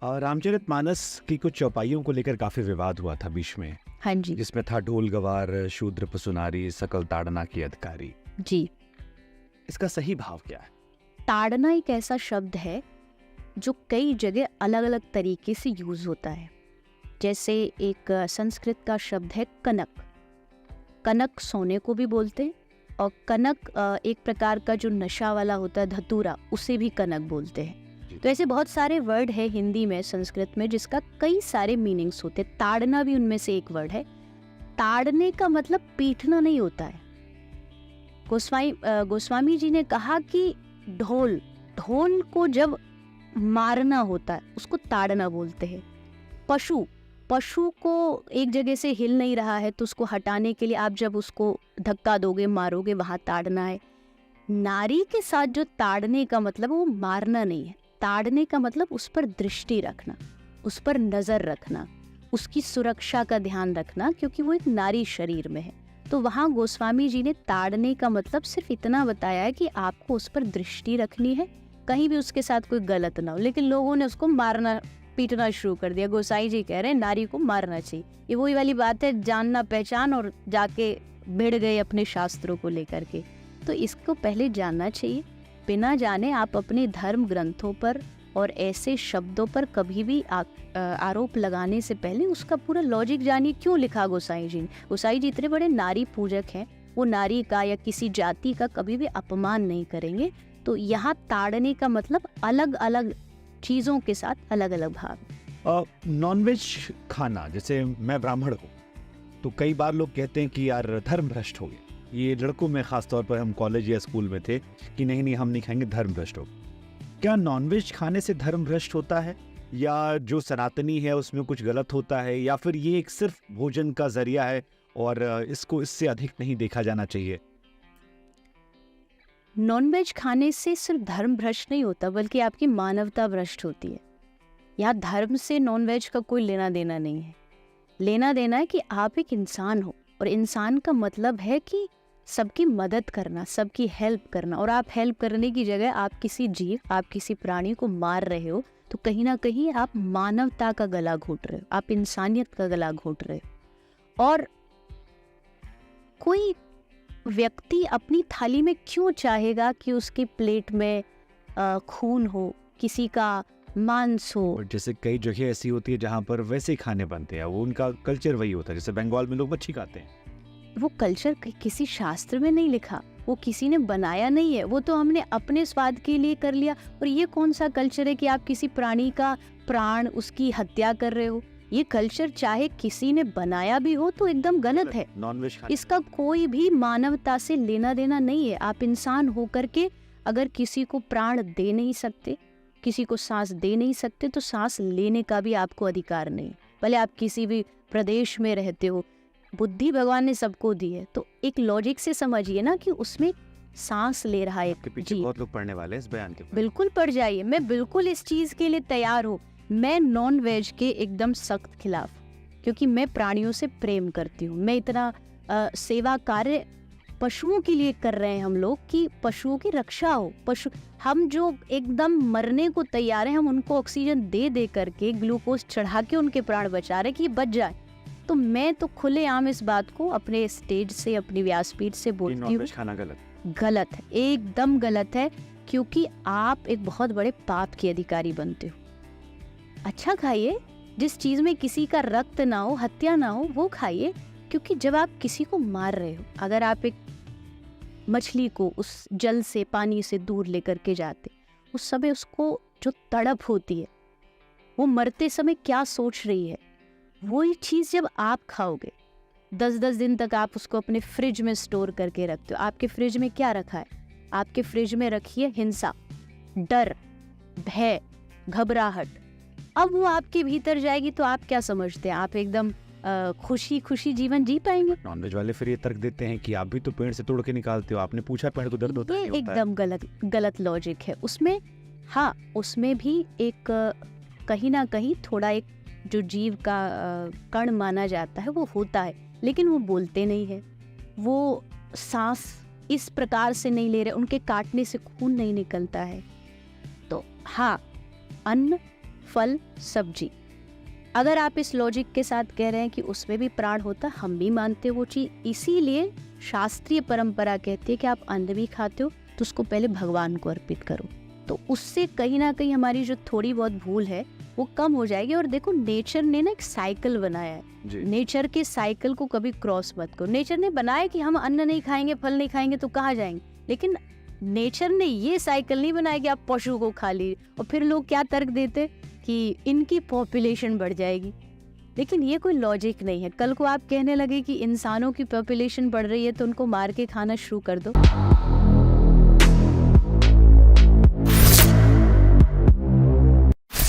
रामचरितमानस की कुछ चौपाइयों को लेकर काफी विवाद हुआ था बीच में, हाँ जी जिसमें था ढोल गवार शूद्र पसुनारी सकल ताड़ना की अधिकारी। जी। इसका सही भाव क्या है? ताड़ना एक ऐसा शब्द है जो कई जगह अलग अलग तरीके से यूज होता है। जैसे एक संस्कृत का शब्द है कनक। कनक सोने को भी बोलते हैं, और कनक एक प्रकार का जो नशा वाला होता है धतूरा, उसे भी कनक बोलते हैं। तो ऐसे बहुत सारे वर्ड है हिंदी में, संस्कृत में, जिसका कई सारे मीनिंग्स होते हैं। ताड़ना भी उनमें से एक वर्ड है। ताड़ने का मतलब पीटना नहीं होता है। गोस्वामी जी ने कहा कि ढोल ढोल को जब मारना होता है उसको ताड़ना बोलते हैं। पशु पशु को एक जगह से हिल नहीं रहा है तो उसको हटाने के लिए आप जब उसको धक्का दोगे, मारोगे, वहां ताड़ना है। नारी के साथ जो ताड़ने का मतलब वो मारना नहीं है। ताड़ने का मतलब उस पर दृष्टि रखना, उस पर नजर रखना, उसकी सुरक्षा का ध्यान रखना, क्योंकि वो एक नारी शरीर में है। तो वहां गोस्वामी जी ने ताड़ने का मतलब सिर्फ इतना बताया है कि आपको उस पर दृष्टि रखनी है, कहीं भी उसके साथ कोई गलत ना हो। लेकिन लोगों ने उसको मारना पीटना शुरू कर दिया। गोसाई जी कह रहे हैं नारी को मारना चाहिए। ये वही वाली बात है, जानना पहचान, और जाके भिड़ गए अपने शास्त्रों को लेकर के। तो इसको पहले जानना चाहिए। बिना जाने आप अपने धर्म ग्रंथों पर और ऐसे शब्दों पर कभी भी आरोप लगाने से पहले उसका पूरा लॉजिक जानिए। क्यों लिखा गोसाई जी ने? गोसाई जी इतने बड़े नारी पूजक हैं, वो नारी का या किसी जाति का कभी भी अपमान नहीं करेंगे। तो यहाँ ताड़ने का मतलब अलग अलग चीजों के साथ अलग अलग भाव। नॉनवेज खाना, जैसे मैं ब्राह्मण हूँ तो कई बार लोग कहते हैं कि यार धर्म भ्रष्ट हो गया। ये लड़कों में खास तौर पर, हम कॉलेज या स्कूल में थे कि नहीं नहीं हम नहीं खाएंगे, धर्म भ्रष्ट हो। क्या नॉनवेज खाने से धर्म भ्रष्ट होता है, या जो सनातनी है उसमें कुछ गलत होता है, या फिर ये एक सिर्फ भोजन का जरिया है और इसको इससे अधिक नहीं देखा जाना चाहिए? नॉनवेज खाने से सिर्फ धर्म भ्रष्ट नहीं होता, बल्कि आपकी मानवता भ्रष्ट होती है। यहाँ धर्म से नॉनवेज का कोई लेना देना नहीं है। लेना देना है कि आप एक इंसान हो, और इंसान का मतलब है कि सबकी मदद करना, सबकी हेल्प करना। और आप हेल्प करने की जगह आप किसी जीव, आप किसी प्राणी को मार रहे हो, तो कहीं ना कहीं आप मानवता का गला घोट रहे हो, आप इंसानियत का गला घोट रहे हो। और कोई व्यक्ति अपनी थाली में क्यों चाहेगा कि उसकी प्लेट में खून हो, किसी का मांस हो? और जैसे कई जगह ऐसी होती है जहाँ पर वैसे ही खाने बनते हैं, वो उनका कल्चर वही होता है। जैसे बंगाल में लोग मच्छी खाते हैं। वो कल्चर किसी शास्त्र में नहीं लिखा, वो किसी ने बनाया नहीं है, वो तो हमने अपने स्वाद के लिए कर लिया। और ये कौन सा कल्चर है कि आप किसी प्राणी का प्राण, उसकी हत्या कर रहे हो? ये कल्चर चाहे किसी ने बनाया भी हो तो एकदम गलत है। नॉनवेज इसका कोई भी मानवता से लेना देना नहीं है। आप इंसान होकर के अगर किसी को प्राण दे नहीं सकते, किसी को सांस दे नहीं सकते, तो सांस लेने का भी आपको अधिकार नहीं। भले आप किसी भी प्रदेश में रहते हो, बुद्धि भगवान ने सबको दी है, तो एक लॉजिक से समझिए ना कि उसमें सांस ले रहा है। के पीछे बहुत लोग पढ़ने वाले हैं इस बयान के। बिल्कुल पढ़ जाइए, मैं बिल्कुल इस चीज के लिए तैयार हूँ। मैं नॉन वेज के एकदम सख्त खिलाफ, क्योंकि मैं प्राणियों से प्रेम करती हूँ। मैं इतना सेवा कार्य पशुओं के लिए कर रहे हैं हम लोग कि पशुओं की रक्षा हो। पशु, हम जो एकदम मरने को तैयार हैं, हम उनको ऑक्सीजन दे दे करके, ग्लूकोज चढ़ा के उनके प्राण बचा रहे कि ये बच जाए। तो मैं तो खुलेआम इस बात को अपने स्टेज से, अपनी व्यासपीठ से बोलती हूँ, खाना गलत है, एकदम गलत है। क्योंकि आप एक बहुत बड़े पाप के अधिकारी बनते हो। अच्छा खाइए, जिस चीज में किसी का रक्त ना हो, हत्या ना हो, वो खाइए। क्योंकि जब आप किसी को मार रहे हो, अगर आप एक मछली को उस जल से, पानी से दूर लेकर के जाते, उस समय उसको जो तड़प होती है, वो मरते समय क्या सोच रही है, वही चीज जब आप खाओगे, 10-10 दिन तक आप उसको अपने फ्रिज में स्टोर करके रखते हो। आपके फ्रिज में क्या रखा है? आपके फ्रिज में रखी है हिंसा, डर, भय, घबराहट। अब वो आपके भीतर जाएगी तो आप क्या समझते हैं? आप एकदम खुशी खुशी जीवन जी पाएंगे? नॉनवेज वाले फिर ये तर्क देते हैं कि आप भी तो पेड़ से तोड़ के निकालते हो, आपने पूछा पेड़ को दर्द होता है? ये एकदम गलत लॉजिक है उसमें। हाँ, उसमें भी एक कहीं ना कहीं थोड़ा एक जो जीव का कण माना जाता है वो होता है, लेकिन वो बोलते नहीं है, वो सांस इस प्रकार से नहीं ले रहे, उनके काटने से खून नहीं निकलता है। तो हाँ, अन्न, फल, सब्जी। अगर आप इस लॉजिक के साथ कह रहे हैं कि उसमें भी प्राण होता, हम भी मानते वो चीज, इसीलिए शास्त्रीय परंपरा कहती है कि आप अन्न भी खाते हो तो उसको पहले भगवान को अर्पित करो। तो उससे कहीं ना कहीं हमारी जो थोड़ी बहुत भूल है वो कम हो जाएगी। और देखो, नेचर ने ना एक साइकिल बनाया है, नेचर के साइकिल को कभी क्रॉस मत करो। नेचर ने बनाया कि हम अन्न नहीं खाएंगे, फल नहीं खाएंगे तो कहाँ जाएंगे, लेकिन नेचर ने ये साइकिल नहीं बनाया कि आप पशु को खा ली। और फिर लोग क्या तर्क देते कि इनकी पॉपुलेशन बढ़ जाएगी, लेकिन ये कोई लॉजिक नहीं है। कल को आप कहने लगे कि इंसानों की पॉपुलेशन बढ़ रही है तो उनको मार के खाना शुरू कर दो।